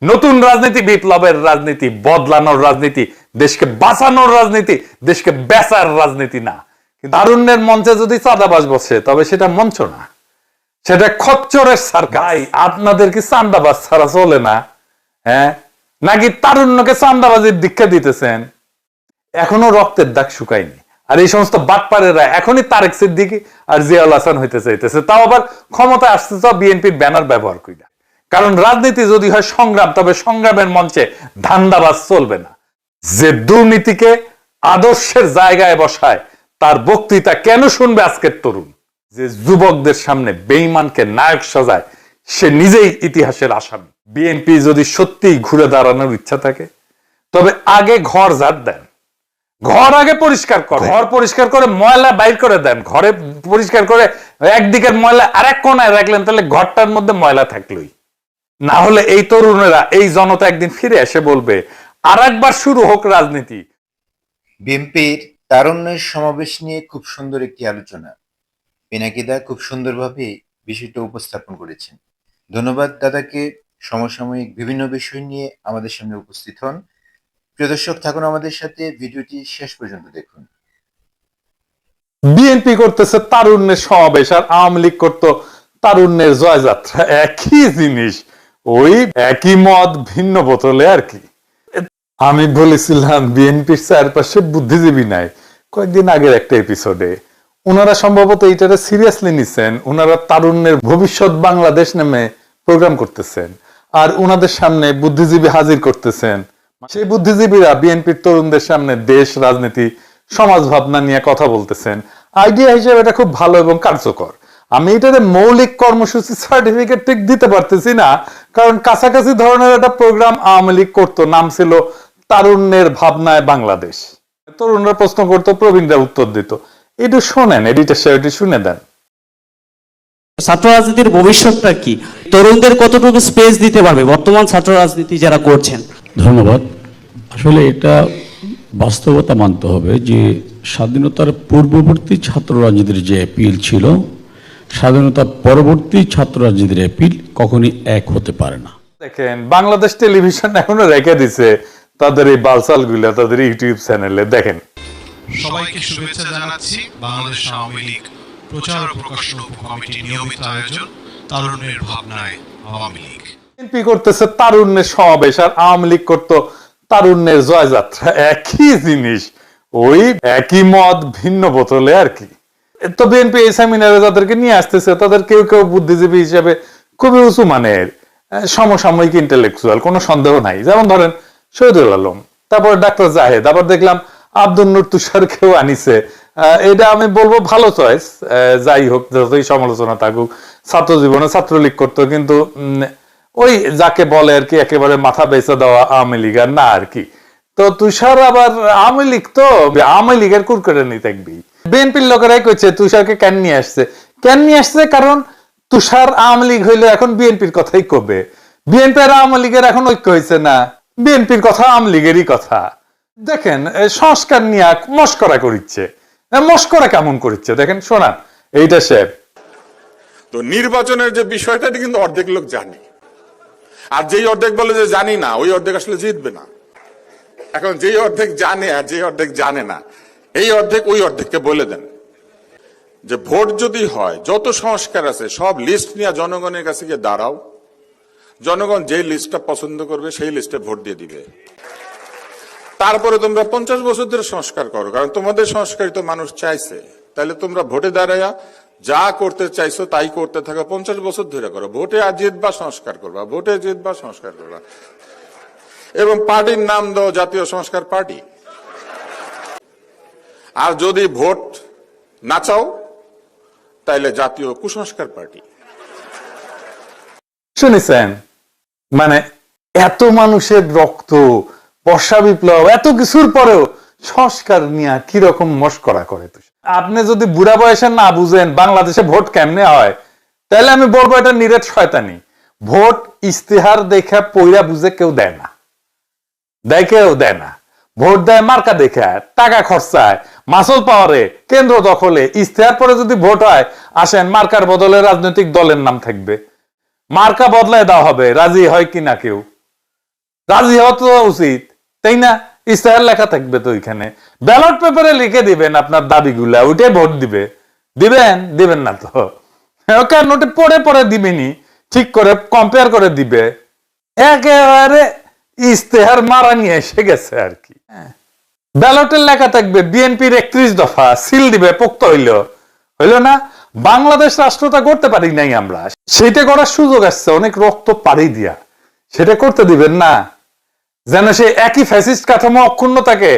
নতুন রাজনীতি, বিপ্লবের রাজনীতি, বদলানোর রাজনীতি, দেশকে বাঁচানোর রাজনীতি, দেশকে বেচার রাজনীতি না। তারুণ্যের মঞ্চে যদি চাঁদাবাজ বসে তবে সেটা মঞ্চ না, সেটা খচ্চরের সরকার। আপনাদের কি চাঁদাবাজ ছাড়া চলে না? হ্যাঁ, নাকি তারুণ্যকে চাঁদাবাজির দীক্ষা দিতেছেন? এখনো রক্তের দাগ শুকায়নি। আর এই সমস্ত বাটপারেরা এখনই তারেক সিদ্দিকী আর জিয়াউল হাসান হইতে চাইতেছে, তাও আবার ক্ষমতায় আসতে চাও বিএনপির ব্যানার ব্যবহার কইরা। কারণ রাজনীতি যদি হয় সংগ্রাম, তবে সংগ্রামের মঞ্চে ধান্দাবাজ চলবে না। যে দুর্নীতিকে আদর্শের জায়গায় বসায় তার বক্তৃতা কেন শুনবে আজকের তরুণ? যে যুবকদের সামনে বেঈমানকে নায়ক সাজায় সে নিজেই ইতিহাসের আসামি। বিএনপি যদি সত্যিই ঘুরে দাঁড়ানোর ইচ্ছা থাকে তবে আগে ঘর ঝাড় দেন, ঘর আগে পরিষ্কার করে, ঘর পরিষ্কার করে ময়লা বাইর করে দেন। ঘরে পরিষ্কার করে একদিকের ময়লা আরেক কোনায় রাখলেন, তাহলে ঘরটার মধ্যে ময়লা থাকলোই। না হলে এই তরুণেরা, এই জনতা একদিন ফিরে এসে বলবে আর একবার শুরু হোক রাজনীতি। বিএনপির তারুণ্যের সমাবেশ নিয়ে খুব সুন্দর একটি আলোচনা পিনাকিদা খুব সুন্দরভাবে বিষয়টা উপস্থাপন করেছেন। ধন্যবাদ দাদাকে। সমসাময়িক বিভিন্ন বিষয় নিয়ে আমাদের সামনে উপস্থিত হন। প্রিয় দর্শক, থাকুন আমাদের সাথে, ভিডিওটি শেষ পর্যন্ত দেখুন। বিএনপি করতেছে তারুণ্যের সমাবেশ আর আওয়ামী লীগ করতো তারুণ্যের জয়যাত্রা, একই জিনিস, ওই একই মদ ভিন্ন বোতলে আর কি। আমি বলেছিলাম বিএনপির চারপাশে বুদ্ধিজীবী নাই কয়েকদিন আগের একটা এপিসোডে। ওনারা সম্ভবত এইটারে সিরিয়াসলি নিচ্ছেন। ওনারা তারুণ্যের ভবিষ্যৎ বাংলাদেশ নামে প্রোগ্রাম করতেছেন আর ওনাদের সামনে বুদ্ধিজীবী হাজির করতেছেন। সেই বুদ্ধিজীবীরা বিএনপির তরুণদের সামনে দেশ, রাজনীতি, সমাজ ভাবনা নিয়ে কথা বলতেছেন। আইডিয়া হিসেবে এটা খুব ভালো এবং কার্যকর। আমি এটাতে মৌলিক কর্মসূচি সার্টিফিকেট ঠিক দিতে পারতেছি না, কারণ কাছাকাছি ধরনের একটা প্রোগ্রাম আওয়ামী লীগ করতো, নাম ছিল তারুণ্যের ভাবনায় বাংলাদেশ। তরুণরা প্রশ্ন করতো, প্রবীণরা উত্তর দিত। একটু শোনেন, এডিটর সাহেব একটু শুনে দেন। ছাত্র রাজনীতির ভবিষ্যৎটা কি? তরুণদের কতটুকু স্পেস দিতে পারবে বর্তমান ছাত্র রাজনীতি যারা করছেন? ধন্যবাদ। আসলে এটা বাস্তবতা মানতে হবে যে স্বাধীনতার পূর্ববর্তী ছাত্র রাজনীতির যে অ্যাপিল ছিল, স্বাধীনতার পরবর্তী ছাত্র রাজনীতির অ্যাপিল কখনই এক হতে পারে না। দেখেন, বাংলাদেশ টেলিভিশন এখনো রেখে দিছে তাদের এই বালসাল গুলা তাদের ইউটিউব চ্যানেলে। দেখেন, সবাইকে শুভেচ্ছা জানাচ্ছি। বাংলাদেশ আওয়ামী লীগ প্রচার ও প্রকাশন কমিটির নিয়মিত আয়োজন তারুণ্যের ভাবনায় আওয়ামী লীগ। বিএনপি করতেছে তারুণ্যের সমাবেশ আর আওয়ামী লীগ করতো তারুণ্যের জয়যাত্রা, একই জিনিস, ওই একই মদ ভিন্ন বোতলে আর কি। তো বিএনপি এই সেমিনারে যাদেরকে নিয়ে আসতেছে তাদের কেউ কেউ বুদ্ধিজীবী হিসেবে খুবই উঁচু মানের, সমসাময়িক ইন্টেলেকচুয়াল, কোনো সন্দেহ নাই। যেমন ধরেন শহীদুল আলম, তারপর ডাক্তার জাহেদ, আবার দেখলাম আব্দুল নূর তুষার কেউ আনিছে। এটা আমি বলবো ভালো চয়েস। যাই হোক, যতই সমালোচনা থাকুক, ছাত্র জীবনে ছাত্রলীগ করতো, কিন্তু ওই যাকে বলে আর কি একেবারে মাথা বেঁচে দেওয়া আওয়ামী লীগ আর না আর কি। তো তুষার আবার আওয়ামী লীগ, তো আওয়ামী লীগের কুরকুরে নি থাকবি। বিএনপির লোকেরাই কইছে তুষারকে কেন নিয়ে আসছে, কেন নিয়ে আসছে, কারণ তুষার আওয়ামী লীগ হইলে এখন বিএনপির কথাই কবে। বিএনপি আর আওয়ামী লীগের এখন ঐক্য হয়েছে না, বিএনপির কথা আওয়ামী লীগেরই কথা। দেখেন, সংস্কার নিয়ে মস্করা করিচ্ছে। মস্করা কেমন করিচ্ছে দেখেন, শোনান এইটা স্যার। তো নির্বাচনের যে বিষয়টা কিন্তু অর্ধেক লোক জানে, আর যেই অর্ধেক বলে যে জানি না, ওই অর্ধেক আসলে জিতবে না। এখন যেই অর্ধেক জানে আর যেই অর্ধেক জানে না, এই অর্ধেক ওই অর্ধেককে বলে দেন যে ভোট যদি হয়, যত সংস্কার আছে সব লিস্ট নিয়ে জনগণের কাছে গিয়ে দাঁড়াও, জনগণ যে লিস্টটা পছন্দ করবে সেই লিস্টে ভোট দিয়ে দিবে। তারপরে তোমরা 50 বছর ধরে সংস্কার করো, কারণ তোমাদের সংস্কারই তো মানুষ চাইছে। তাহলে তোমরা ভোটে দাঁড়াইয়া যা করতে চাইছো তাই করতে থাকো, 50 বছর ধরে করো। ভোটে আর জিতবা, সংস্কার করবা, ভোটে জিতবা, সংস্কার করবা। এবং পার্টির নাম দাও জাতীয় সংস্কার পার্টি। আর যদি ভোট না চাও তাইলে জাতীয় কুসংস্কার পার্টি। শুনেছেন, মানে এত মানুষের রক্ত, বর্ষা বিপ্লব, এত কিছুর পরেও সংস্কার নিয়ে কিরকম মস্করা করে। আপনি যদি বুড়া বয়সে না বুঝেন বাংলাদেশে ভোট কেমনে হয়, তাহলে আমি বলবো এটা নিরেট শয়তানি। ভোট ইস্তেহার দেখে পইরা বুঝে কেউ দেয় না, কেউ দেয় না। ভোট দেয় মার্কা দেখে, টাকা খরচায়, মাসল পাওয়ারে, কেন্দ্র দখলে। ইস্তেহার পরে যদি ভোট হয়, আসেন মার্কার বদলে রাজনৈতিক দলের নাম থাকবে, মার্কা বদলায় দেওয়া হবে, রাজি হয় কিনা কেউ? রাজি হওয়া তো উচিত, তাই না? ইস্তেহার লেখা থাকবে তো ওইখানে, ব্যালট পেপারে লিখে দিবেন আপনার দাবিগুলা, ওইটাই ভোট দিবে। দিবেন না তো কেন? ওটা পড়ে পড়ে দিবেনি, ঠিক করে কম্পেয়ার করে দিবে। একেবারে ইস্তেহার মারা নিয়ে এসে গেছে আর কি। ব্যালটের লেখা থাকবে বিএনপির 31 দফা, সিল দিবে, পোক্ত হইল না। বাংলাদেশ রাষ্ট্রটা করতে পারি নাই আমরা, সেটা করার সুযোগ আসছে অনেক রক্ত পাড়ি দিয়া, সেটা করতে দিবেন না, যেন সে একই ফ্যাসিস্ট কাঠামো অক্ষুণ্ণ থাকে।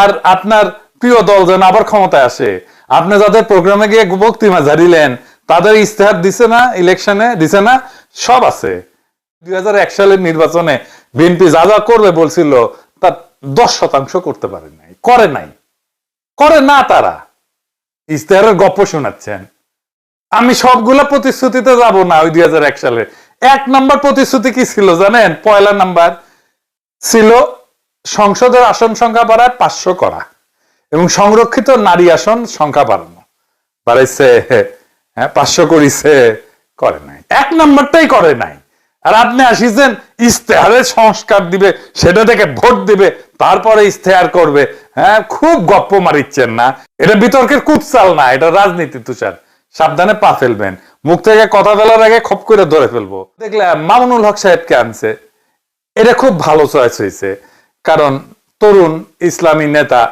আর আপনার প্রিয় দল যেন আবার ক্ষমতায় আসে। আপনি যাদের প্রোগ্রামে গিয়ে বক্তৃতা ঝাড়িলেন, তাদের ইস্তেহার দিছে না, ইলেকশনে দিছে না, সব আছে। 2001 সালের নির্বাচনে বিএনপি যা যা করবে বলছিল তার 10% করতে পারে নাই, করে না তারা। ইস্তেহারের গপ্প শোনাচ্ছেন। আমি সবগুলা প্রতিশ্রুতিতে যাব না। ওই 2001 সালে 1 নম্বর প্রতিশ্রুতি কি ছিল জানেন? পয়লা নাম্বার ছিল সংসদের আসন সংখ্যা বাড়ায় 500 করা এবং সংরক্ষিত নারী আসন সংখ্যা বাড়াইছে, 500 করিছে, করে নাই। 1 নম্বরটাই করে নাই। আর আপনি আসিছেন ইস্তেহারের সংস্কার দিবে, সেটা থেকে ভোট দিবে, তারপরে ইস্তেহার করবে। খুব গপ্প মারিচ্ছেন না, এটা বিতর্কের কুৎসাল না, এটা রাজনীতি। তুষার, সাবধানে পা ফেলবেন, মুখ থেকে কথা বলার আগে খপ করে ধরে ফেলবো। দেখলাম মামুনুল হক সাহেবকে আনছে, এটা খুব ভালো চয়েস হয়েছে, কারণ তরুণ ইসলামী নেতা,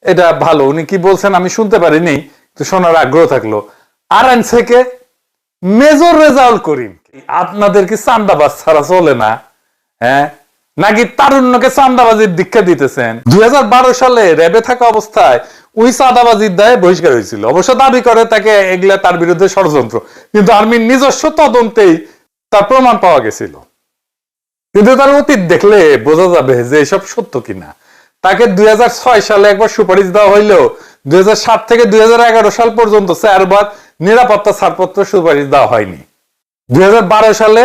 এটা ভালো। উনি কি বলছেন আমি শুনতে পারিনি, তো শোনার আগ্রহ থাকলো। আর আনছে কে? মেজর রেজাউল করিম। আপনাদের কি চান্দাবাজ ছাড়া চলে না? নাকি তারুণ্যকে চান্দাবাজির দীক্ষা দিতেছেন? 2012 সালে র্যাবে থাকা অবস্থায় ওই চাঁদাবাজির দায়ে বহিষ্কার হয়েছিল। অবশ্য দাবি করে তাকে এগুলা তার বিরুদ্ধে ষড়যন্ত্র, কিন্তু আর্মির নিজস্ব তদন্তেই তার প্রমাণ পাওয়া গেছিল। কিন্তু তার অতীত দেখলে বোঝা যাবে যে এসব সত্য কিনা। তাকে 2006 সালে একবার সুপারিশ দেওয়া হইলেও 2007 থেকে 2011 সাল পর্যন্ত 4 বার নিরাপত্তা ছাড়পত্র সুপারিশ দেওয়া হয়নি। 2012 সালে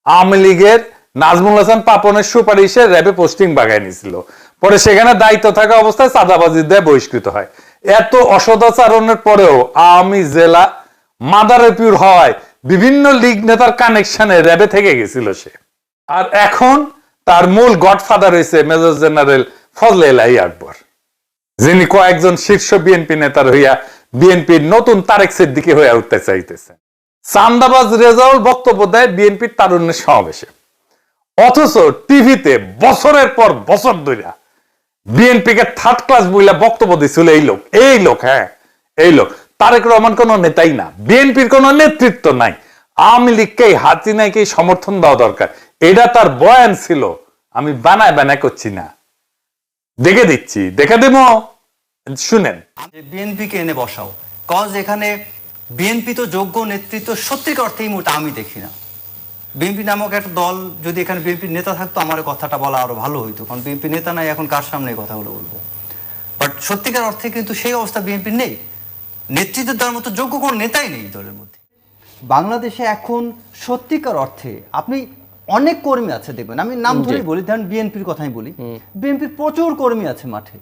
আওয়ামী লীগের নাজমুল হাসান পাপনের সুপারিশে র্যাবে পোস্টিং বাগায় নিয়েছিল, পরে সেখানে দায়িত্ব থাকা অবস্থায় চাঁদাবাজি দিয়ে বহিষ্কৃত হয়। এত অসদাচরণের পরেও আওয়ামী জেলা মাদারীপুর হয় বিভিন্ন লীগ নেতার কানেকশনে র্যাবে থেকে গেছিল সে। আর এখন তার মূল গডফাদার হয়েছে মেজর জেনারেল ফজলে এলাহি আকবর, যিনি কয়েকজন শীর্ষ বিএনপি নেতার হইয়া বিএনপির নতুন তারেক সিদ্দিকী হয়ে উঠতে চাইতেছেন। চান্দাবাজ রেজাউল বক্তব্য দেয় বিএনপির তারুণ্যের সমাবেশে, অথচ টিভিতে বছরের পর বছর ধরে বিএনপিকে থার্ড ক্লাস বইলা বক্তব্য দিছিল এই লোক এই লোক। তারেক রহমান কোন নেতাই না, বিএনপির কোন নেতৃত্ব নাই, আওয়ামী লীগকে হাসিনাকে সমর্থন দেওয়া দরকার, এটা তার বয়ান ছিল। আমি বানায় করছি না, দেখে দিচ্ছি, দেখে দেব, শুনেন। বিএনপিকে এনে বসাও, কজ এখানে বিএনপি তো যোগ্য নেতৃত্ব সত্যিকার অর্থে এই মুহূর্তে আমি দেখি না। বিএনপি নামক একটা দল, যদি এখানে বিএনপির নেতা থাকতো আমার কথাটা বলা আরো ভালো হইতো, কারণ বিএনপি নেতা নাই, এখন কার সামনে এই কথাগুলো বলবো। বাট সত্যিকার অর্থে কিন্তু সেই অবস্থা বিএনপির নেই, নেতৃত্ব দেওয়ার মতো যোগ্য কোনো নেতাই নেই দলের মধ্যে। বাংলাদেশে এখন সত্যিকার অর্থে আপনি অনেক কর্মী আছে দেখবেন, আমি নাম ধরেই বলি, ধরেন বিএনপির কথাই বলি, বিএনপির প্রচুর কর্মী আছে মাঠে,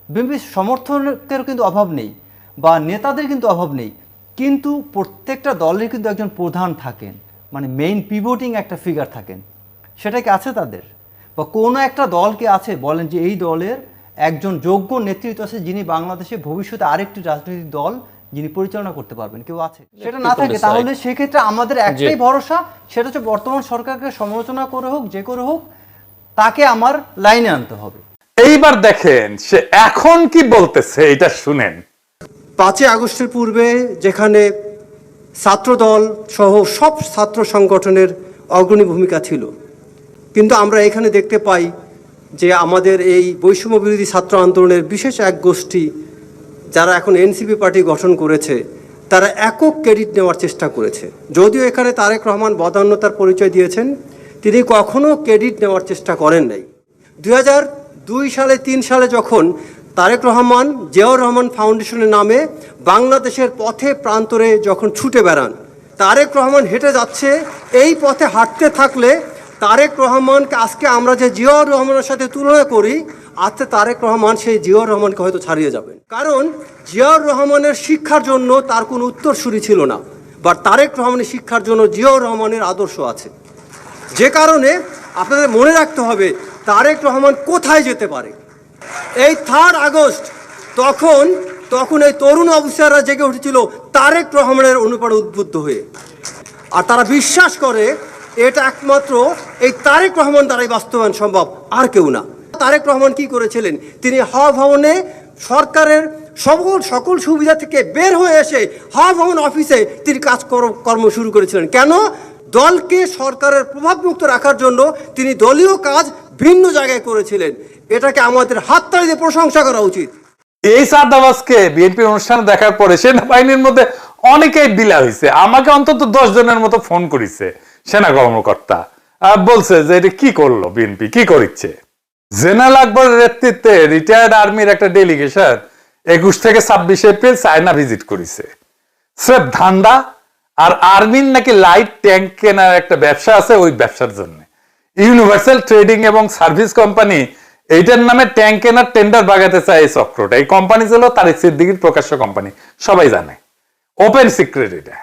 বিএনপির সমর্থকের কিন্তু অভাব নেই বা নেতাদের কিন্তু অভাব নেই, কিন্তু প্রত্যেকটা দলের কিন্তু একজন প্রধান থাকেন, মানে মেইন পিভটিং একটা ফিগার থাকেন। সেটা কি আছে তাদের? বা কোনো একটা দলকে আছে বলেন যে এই দলের একজন যোগ্য নেতৃত্ব আছে যিনি বাংলাদেশে ভবিষ্যতে আরেকটি রাজনৈতিক দল যিনি পরিচালনা করতে পারবেন, কেউ আছে? সেটা না থাকে তাহলে সেক্ষেত্রে আমাদের একটাই ভরসা, সেটা হচ্ছে বর্তমান সরকারকে সমালোচনা করে হোক, যে করে হোক, তাকে আমার লাইনে আনতে হবে। এইবার দেখেন সে এখন কি বলতেছে, এটা শুনেন। 5 আগস্টের পূর্বে যেখানে ছাত্রদল সহ সব ছাত্র সংগঠনের অগ্রণী ভূমিকা ছিল, কিন্তু আমরা এখানে দেখতে পাই যে আমাদের এই বৈষম্য বিরোধী ছাত্র আন্দোলনের বিশেষ এক গোষ্ঠী যারা এখন এনসিপি পার্টি গঠন করেছে, তারা একক ক্রেডিট নেওয়ার চেষ্টা করেছে। যদিও এখানে তারেক রহমান বদান্যতার পরিচয় দিয়েছেন, তিনি কখনো ক্রেডিট নেওয়ার চেষ্টা করেন নাই। 2002 সালে 3 সালে যখন তারেক রহমান জিয়াউর রহমান ফাউন্ডেশনের নামে বাংলাদেশের পথে প্রান্তরে যখন ছুটে বেড়ান, তারেক রহমান হেঁটে যাচ্ছে, এই পথে হাঁটতে থাকলে তারেক রহমানকে আজকে আমরা যে জিয়াউর রহমানের সাথে তুলনা করি, আজকে তারেক রহমান সেই জিয়াউর রহমানকে হয়তো ছাড়িয়ে যাবেন। কারণ জিয়াউর রহমানের শিক্ষার জন্য তার কোনো উত্তরসূরি ছিল না, বা তারেক রহমানের শিক্ষার জন্য জিয়াউর রহমানের আদর্শ আছে, যে কারণে আপনাদের মনে রাখতে হবে তারেক রহমান কোথায় যেতে পারে। এই 3 আগস্ট তখন এই তরুণ অফিসাররা জেগে উঠেছিল তারেক রহমানের অনুপ্রেরণায় উদ্বুদ্ধ হয়ে, আর তারা বিশ্বাস করে এটা একমাত্র এই তারেক রহমান দ্বারাই বাস্তবায়ন সম্ভব, আর কেউ না। তারেক রহমান কি করেছিলেন? তিনি হাওয়া ভবনে সরকারের সকল সুবিধা থেকে বের হয়ে এসে হাওয়া ভবন অফিসে তিনি কর্ম শুরু করেছিলেন। কেন? দলকে সরকারের প্রভাবমুক্ত রাখার জন্য তিনি দলীয় কাজ ভিন্ন জায়গায় করেছিলেন। এটাকে আমাদের হাততালি দিয়ে প্রশংসা করা উচিত। এই চাঁদাবাজকে বিএনপির অনুষ্ঠানে দেখার পরে সেনাবাহিনীর মধ্যে অনেকেই বিলা হয়েছে। আমাকে অন্তত 10 জনের মতো ফোন করেছে সেনা কর্মকর্তা, বলছে যে এটা কি করলো, বিএনপি কি করিচ্ছে। জেনারেল আকবরের নেতৃত্বে রিটায়ার্ড আর্মির একটা ডেলিগেশন 21 থেকে 26 এপ্রিল চায়না ভিজিট করেছে। স্রেফ ধান্দা, আর আর্মির নাকি লাইট ট্যাঙ্ক কেনার একটা ব্যবসা আছে, ওই ব্যবসার জন্য ইউনিভার্সাল ট্রেডিং এবং সার্ভিস কোম্পানি এইটার নামে ট্যাঙ্ক কেনার টেন্ডার বাগাতে চায় এই চক্রটা। এই কোম্পানি ছিল তারেক সিদ্দিকীর প্রকাশ্য কোম্পানি, সবাই জানে, ওপেন সিক্রেট এটা।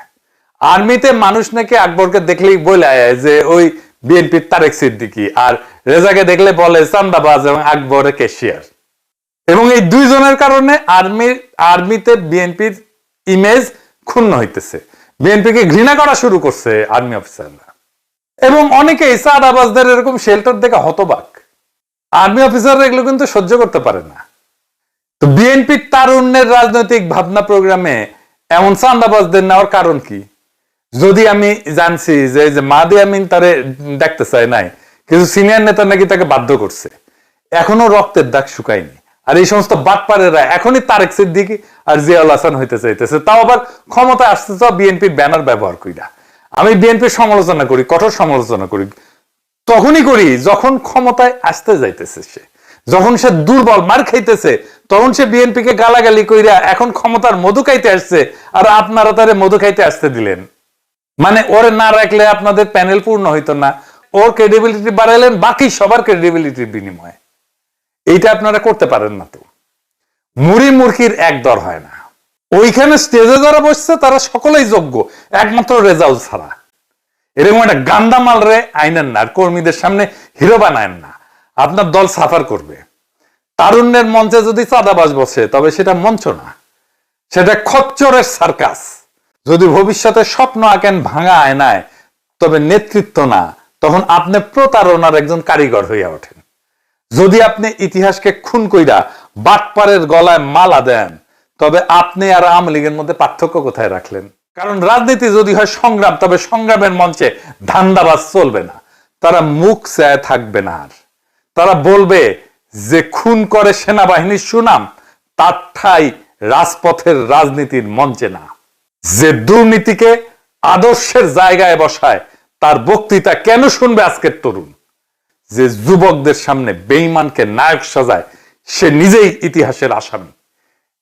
আর্মিতে মানুষ নাকি আকবরকে দেখলেই বলে যে ওই বিএনপির তারেক সিদ্দিকী, আর রেজাকে দেখলে বলে চান্দাবাজ এবং আকবরের ক্যাশিয়ার। এবং এই 2 জনের কারণে আর্মিতে বিএনপির ইমেজ ক্ষুণ্ণ হইতেছে, বিএনপিকে ঘৃণা করা শুরু করছে আর্মি অফিসাররা। এবং অনেকেই চাঁদাবাজদের এরকম শেল্টার দেখে হতবাক। আর্মি অফিসাররা এগুলো কিন্তু সহ্য করতে পারে না। তো বিএনপির তারুণ্যের রাজনৈতিক ভাবনা প্রোগ্রামে এমন চাঁদাবাজদের নেওয়ার কারণ কি? যদি আমি জানছি যে মাহদি আমিন তারে দেখতে চায় নাই, কিছু সিনিয়র নেতা নাকি তাকে বাধ্য করছে, এখনো রক্তের দাগ শুকায়নি। আর এই সমস্ত বাটপারেরা এখনই তারেক সিদ্দিকী আর জিয়াউল হাসান হইতে চাইতেছে, তাও আবার ক্ষমতায় আসতে চাও বিএনপির ব্যানার ব্যবহার কইরা। আমি বিএনপির সমালোচনা করি, কঠোর সমালোচনা করি, তখনই করি যখন ক্ষমতায় আসতে যাইতেছে সে, যখন সে দুর্বল মার খাইতেছে, তখন সে বিএনপিকে গালাগালি কইরা এখন ক্ষমতার মধু খাইতে আসছে, আর আপনারা তারে মধু খাইতে আসতে দিলেন। মানে ওরে না রাখলে আপনাদের প্যানেল পূর্ণ হইতো না, ওর ক্রেডিবিলিটি বাড়াইলেন বাকি সবার ক্রেডিবিলিটির বিনিময়ে। এইটা আপনারা করতে পারেন না। তো মুড়ি মুরকির এক দর হয় না। ওইখানে স্টেজে যারা বসছে তারা সকলেই যোগ্য, একমাত্র রেজাউল ছাড়া। এরকম একটা গান্দা মাল রে আইনেন না, আর কর্মীদের সামনে হিরো বানায়েন না, আপনার দল সাফার করবে। তারুণ্যের মঞ্চে যদি চাঁদাবাজ বসে তবে সেটা মঞ্চ না, সেটা খচ্চরের সার্কাস। যদি ভবিষ্যতে স্বপ্ন আঁকেন ভাঙা আয়নায়, তবে নেতৃত্ব না, তখন আপনি প্রতারণার একজন কারিগর হইয়া ওঠেন। যদি আপনি ইতিহাসকে খুন কইরা বাটপারের গলায় মালা দেন, তবে আপনি আর আওয়ামী লীগের মধ্যে পার্থক্য কোথায় রাখলেন? কারণ রাজনীতি যদি হয় সংগ্রাম, তবে সংগ্রামের মঞ্চে ধান্দাবাজ চলবে না। তারা মুখ চায় থাকবে না, আর তারা বলবে যে খুন করে সেনাবাহিনীর সুনাম, তার ঠাঁই রাজপথের রাজনীতির মঞ্চে না। যে দুর্নীতিকে আদর্শের জায়গায় বসায়, তার বক্তৃতা কেন শুনবে আজকের তরুণ? যে যুবকদের সামনে বেঈমানকে নায়ক সাজায়, সে নিজেই ইতিহাসের আসামি।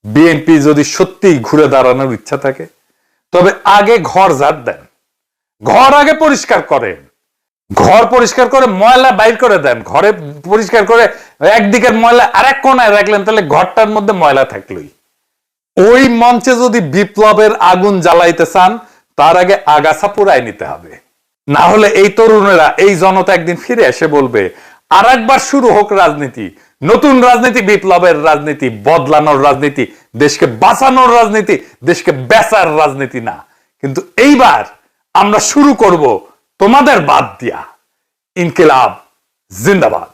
বিএনপি যদি সত্যিই ঘুরে দাঁড়ানোর ইচ্ছা থাকে, তবে আগে ঘর ঝাড় দেন, ঘর আগে পরিষ্কার করেন, ঘর পরিষ্কার করে ময়লা বাইর করে দেন। ঘরে পরিষ্কার করে একদিকের ময়লা আরেক কোনায় রাখলেন, তাহলে ঘরটার মধ্যে ময়লা থাকলোই। ওই মঞ্চে যদি বিপ্লবের আগুন জ্বালাইতে চান, তার আগে আগাছা পুরাই নিতে হবে। না হলে এই তরুণেরা, এই জনতা একদিন ফিরে এসে বলবে আর একবার শুরু হোক রাজনীতি, নতুন রাজনীতি, বিপ্লবের রাজনীতি, বদলানোর রাজনীতি, দেশকে বাঁচানোর রাজনীতি, দেশকে বেচার রাজনীতি না। কিন্তু এইবার আমরা শুরু করব তোমাদের বাদ দিয়া। ইনকিলাব জিন্দাবাদ।